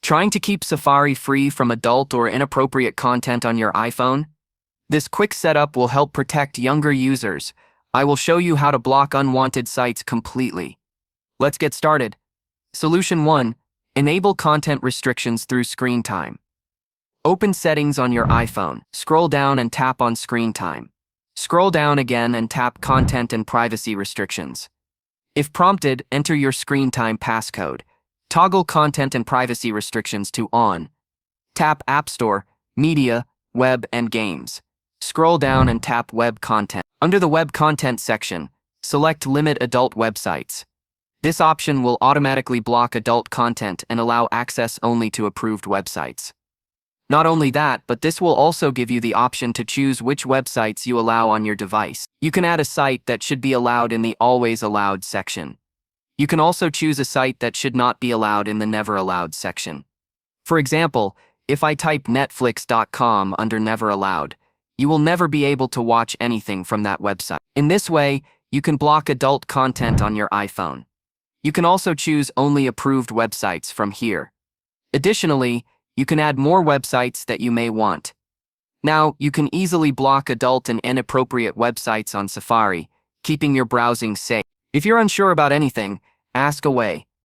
Trying to keep Safari free from adult or inappropriate content on your iPhone? This quick setup will help protect younger users. I will show you how to block unwanted sites completely. Let's get started. Solution 1. Enable content restrictions through screen time. Open Settings on your iPhone. Scroll down and tap on Screen Time. Scroll down again and tap Content and Privacy Restrictions. If prompted, enter your screen time passcode. Toggle Content and Privacy Restrictions to On. Tap App Store, Media, Web, and Games. Scroll down and tap Web Content. Under the Web Content section, select Limit Adult Websites. This option will automatically block adult content and allow access only to approved websites. Not only that, but this will also give you the option to choose which websites you allow on your device. You can add a site that should be allowed in the Always Allowed section. You can also choose a site that should not be allowed in the Never Allowed section. For example, if I type netflix.com under Never Allowed, you will never be able to watch anything from that website. In this way, you can block adult content on your iPhone. You can also choose only approved websites from here. Additionally, you can add more websites that you may want. Now, you can easily block adult and inappropriate websites on Safari, keeping your browsing safe. If you're unsure about anything, ask away.